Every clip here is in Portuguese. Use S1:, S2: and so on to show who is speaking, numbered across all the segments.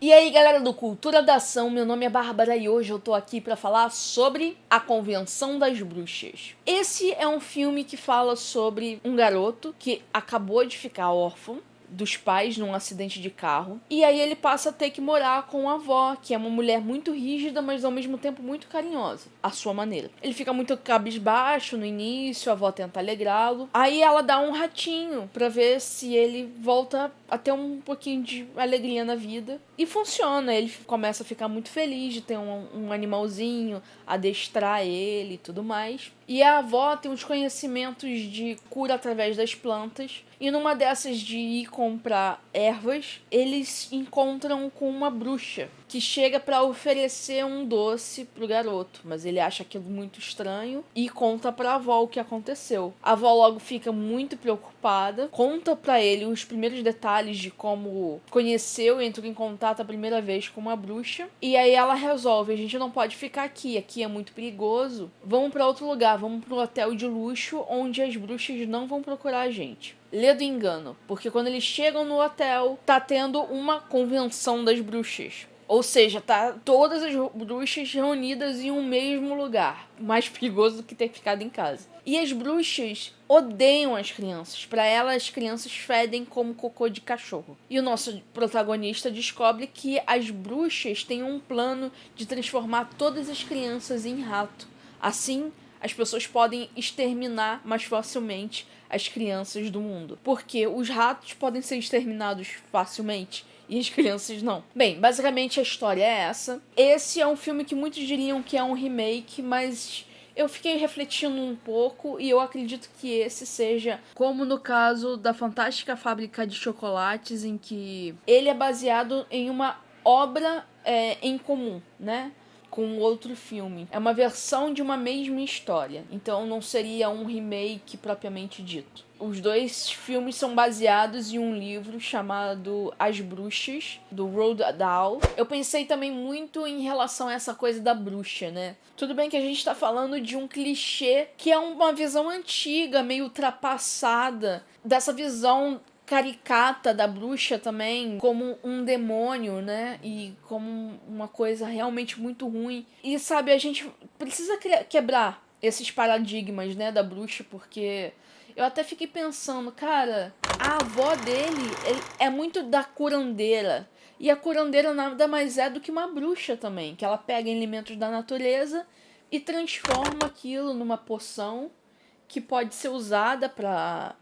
S1: E aí galera do Cultura da Ação, meu nome é Bárbara e hoje eu tô aqui pra falar sobre A Convenção das Bruxas. Esse é um filme que fala sobre um garoto que acabou de ficar órfão dos pais num acidente de carro, e aí ele passa a ter que morar com a avó, que é uma mulher muito rígida, mas ao mesmo tempo muito carinhosa, à sua maneira. Ele fica muito cabisbaixo no início, a avó tenta alegrá-lo, aí ela dá um ratinho pra ver se ele volta a ter um pouquinho de alegria na vida, e funciona. Ele começa a ficar muito feliz de ter um animalzinho, adestrar ele e tudo mais. E a avó tem uns conhecimentos de cura através das plantas. E numa dessas de ir comprar ervas, eles encontram com uma bruxa que chega para oferecer um doce pro garoto, mas ele acha aquilo muito estranho e conta pra avó o que aconteceu. A avó logo fica muito preocupada, conta pra ele os primeiros detalhes de como conheceu e entrou em contato a primeira vez com uma bruxa, e aí ela resolve: a gente não pode ficar aqui é muito perigoso, vamos pra outro lugar, vamos pro hotel de luxo onde as bruxas não vão procurar a gente. Lê do engano, porque quando eles chegam no hotel, tá tendo uma convenção das bruxas. Ou seja, tá todas as bruxas reunidas em um mesmo lugar. Mais perigoso do que ter ficado em casa. E as bruxas odeiam as crianças. Para elas, as crianças fedem como cocô de cachorro. E o nosso protagonista descobre que as bruxas têm um plano de transformar todas as crianças em rato. Assim, as pessoas podem exterminar mais facilmente as crianças do mundo. Porque os ratos podem ser exterminados facilmente e as crianças não. Bem, basicamente a história é essa. Esse é um filme que muitos diriam que é um remake, mas eu fiquei refletindo um pouco e eu acredito que esse seja, como no caso da Fantástica Fábrica de Chocolates, em que ele é baseado em uma obra em comum, né? Com outro filme. É uma versão de uma mesma história. Então não seria um remake propriamente dito. Os dois filmes são baseados em um livro chamado As Bruxas, do Roald Dahl. Eu pensei também muito em relação a essa coisa da bruxa, né? Tudo bem que a gente tá falando de um clichê que é uma visão antiga, meio ultrapassada, dessa visão caricata da bruxa também, como um demônio, né? E como uma coisa realmente muito ruim. E sabe, a gente precisa quebrar esses paradigmas, né, da bruxa, porque eu até fiquei pensando, cara, a avó dele é muito da curandeira. E a curandeira nada mais é do que uma bruxa também, que ela pega elementos da natureza e transforma aquilo numa poção que pode ser usada pra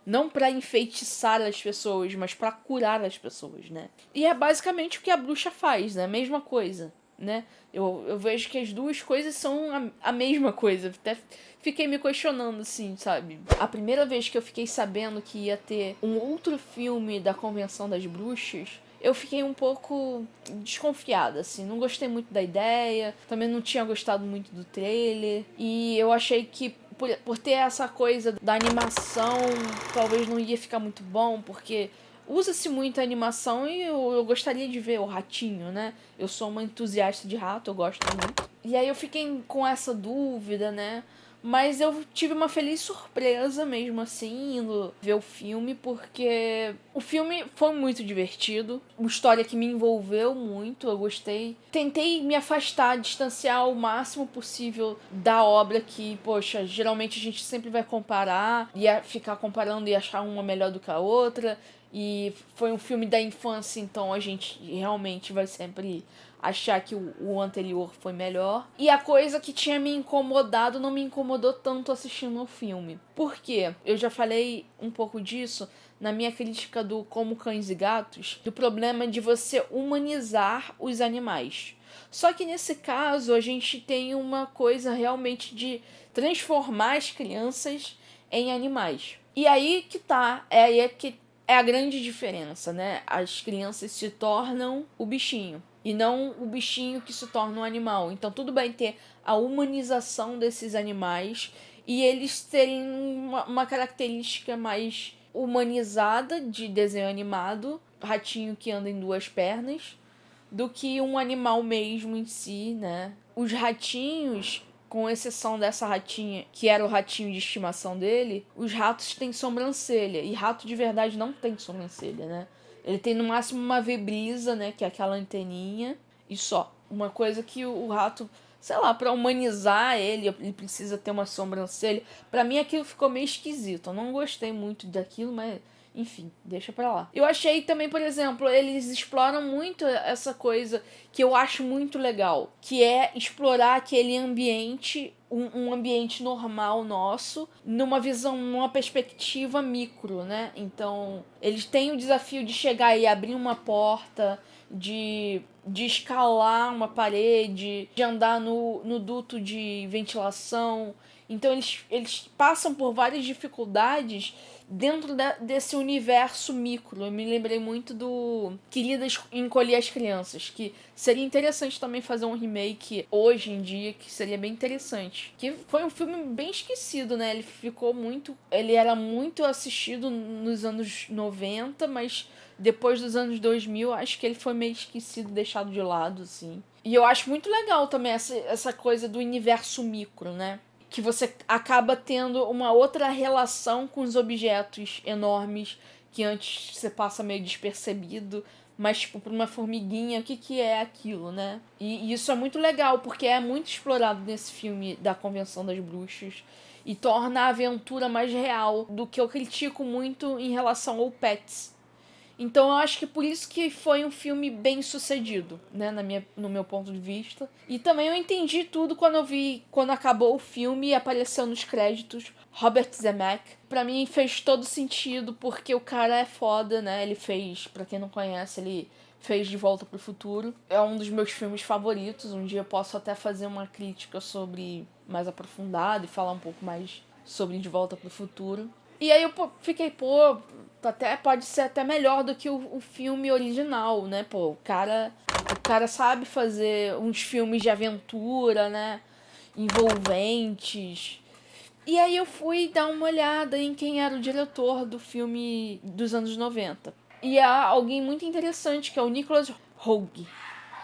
S1: não pra enfeitiçar as pessoas, mas pra curar as pessoas, né? E é basicamente o que a bruxa faz, né? Mesma coisa, né? Eu vejo que as duas coisas são a mesma coisa. Até fiquei me questionando, assim, sabe? A primeira vez que eu fiquei sabendo que ia ter um outro filme da Convenção das Bruxas, eu fiquei um pouco desconfiada, assim. Não gostei muito da ideia, também não tinha gostado muito do trailer. E eu achei que por ter essa coisa da animação, talvez não ia ficar muito bom, porque usa-se muito a animação e eu gostaria de ver o ratinho, né? Eu sou uma entusiasta de rato, eu gosto muito. E aí eu fiquei com essa dúvida, né? Mas eu tive uma feliz surpresa mesmo assim, indo ver o filme, porque o filme foi muito divertido. Uma história que me envolveu muito, eu gostei. Tentei me afastar, distanciar o máximo possível da obra que, poxa, geralmente a gente sempre vai comparar, e ficar comparando e achar uma melhor do que a outra. E foi um filme da infância, então a gente realmente vai sempre achar que o anterior foi melhor. E a coisa que tinha me incomodado não me incomodou tanto assistindo o filme. Por quê? Eu já falei um pouco disso na minha crítica do Como Cães e Gatos, do problema de você humanizar os animais. Só que nesse caso a gente tem uma coisa realmente de transformar as crianças em animais. E aí que tá, é a grande diferença, né? As crianças se tornam o bichinho e não o bichinho que se torna um animal. Então tudo bem ter a humanização desses animais e eles terem uma característica mais humanizada de desenho animado, ratinho que anda em duas pernas, do que um animal mesmo em si, né? Os ratinhos, com exceção dessa ratinha, que era o ratinho de estimação dele, os ratos têm sobrancelha. E rato de verdade não tem sobrancelha, né? Ele tem no máximo uma vibrisa, né, que é aquela anteninha, e só. Uma coisa que o rato, sei lá, pra humanizar ele precisa ter uma sobrancelha. Pra mim aquilo ficou meio esquisito. Eu não gostei muito daquilo, mas enfim, deixa pra lá. Eu achei também, por exemplo, eles exploram muito essa coisa que eu acho muito legal, que é explorar aquele ambiente, um ambiente normal nosso, numa visão, numa perspectiva micro, né? Então, eles têm o desafio de chegar e abrir uma porta, de escalar uma parede, de andar no duto de ventilação. Então eles passam por várias dificuldades dentro desse universo micro. Eu me lembrei muito do Querida Encolher as Crianças, que seria interessante também fazer um remake hoje em dia, que seria bem interessante. Que foi um filme bem esquecido, né? Ele era muito assistido nos anos 90, mas depois dos anos 2000, acho que ele foi meio esquecido, deixado de lado, assim. E eu acho muito legal também essa coisa do universo micro, né? Que você acaba tendo uma outra relação com os objetos enormes que antes você passa meio despercebido, mas tipo, para uma formiguinha, o que é aquilo, né? E isso é muito legal, porque é muito explorado nesse filme da Convenção das Bruxas e torna a aventura mais real, do que eu critico muito em relação ao Pets. Então eu acho que por isso que foi um filme bem sucedido, né, no meu ponto de vista. E também eu entendi tudo quando acabou o filme e apareceu nos créditos Robert Zemeckis. Pra mim fez todo sentido, porque o cara é foda, né, ele fez, pra quem não conhece, ele fez De Volta pro Futuro. É um dos meus filmes favoritos, um dia eu posso até fazer uma crítica sobre mais aprofundada e falar um pouco mais sobre De Volta pro Futuro. E aí eu fiquei, pode ser até melhor do que o filme original, né? O cara sabe fazer uns filmes de aventura, né? Envolventes. E aí eu fui dar uma olhada em quem era o diretor do filme dos anos 90. E há alguém muito interessante, que é o Nicholas Roeg.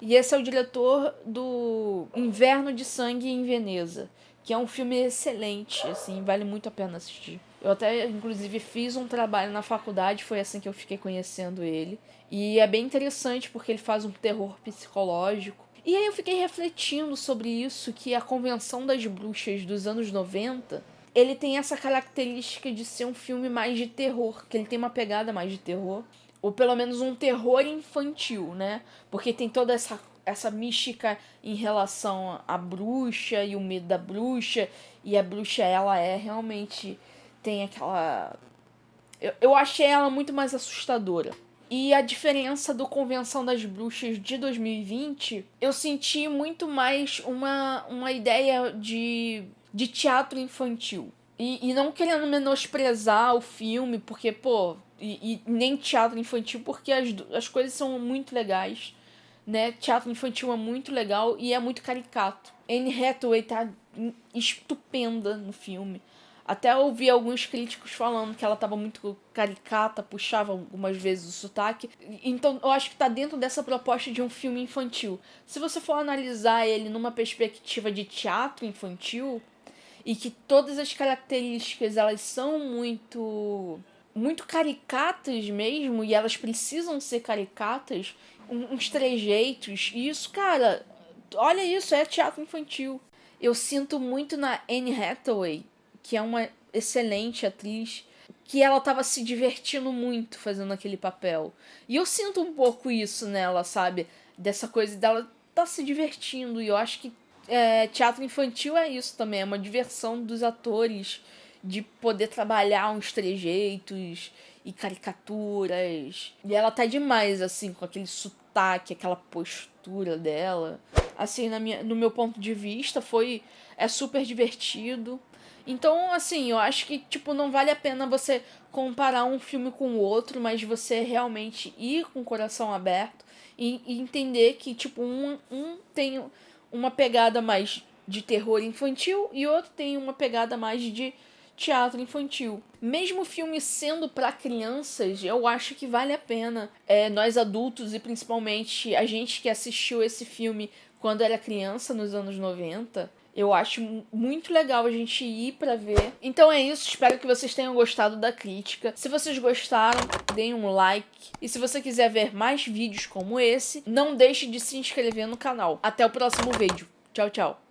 S1: E esse é o diretor do Inverno de Sangue em Veneza, que é um filme excelente, assim, vale muito a pena assistir. Eu até, inclusive, fiz um trabalho na faculdade, foi assim que eu fiquei conhecendo ele. E é bem interessante porque ele faz um terror psicológico. E aí eu fiquei refletindo sobre isso, que a Convenção das Bruxas dos anos 90, ele tem essa característica de ser um filme mais de terror, que ele tem uma pegada mais de terror. Ou pelo menos um terror infantil, né? Porque tem toda essa mística em relação à bruxa e o medo da bruxa. E a bruxa, ela é realmente... tem aquela... Eu achei ela muito mais assustadora. E a diferença do Convenção das Bruxas de 2020, eu senti muito mais uma ideia de teatro infantil. E não querendo menosprezar o filme, porque, e nem teatro infantil, porque as coisas são muito legais, né? Teatro infantil é muito legal e é muito caricato. Anne Hathaway tá estupenda no filme. Até ouvi alguns críticos falando que ela tava muito caricata, puxava algumas vezes o sotaque. Então eu acho que tá dentro dessa proposta de um filme infantil. Se você for analisar ele numa perspectiva de teatro infantil, e que todas as características elas são muito caricatas mesmo, e elas precisam ser caricatas, uns trejeitos, e isso, cara, olha isso, é teatro infantil. Eu sinto muito na Anne Hathaway, que é uma excelente atriz, que ela tava se divertindo muito fazendo aquele papel. E eu sinto um pouco isso nela, sabe? Dessa coisa dela tá se divertindo, e eu acho que teatro infantil é isso também, é uma diversão dos atores de poder trabalhar uns trejeitos e caricaturas. E ela tá demais, assim, com aquele sotaque, aquela postura dela. Assim, no meu ponto de vista, é super divertido. Então, assim, eu acho que, tipo, não vale a pena você comparar um filme com o outro, mas você realmente ir com o coração aberto e entender que, tipo, um tem uma pegada mais de terror infantil e outro tem uma pegada mais de teatro infantil. Mesmo o filme sendo para crianças, eu acho que vale a pena. Nós adultos e principalmente a gente que assistiu esse filme quando era criança, nos anos 90, Eu acho muito legal a gente ir pra ver. Então é isso, espero que vocês tenham gostado da crítica. Se vocês gostaram, deem um like. E se você quiser ver mais vídeos como esse, não deixe de se inscrever no canal. Até o próximo vídeo. Tchau, tchau.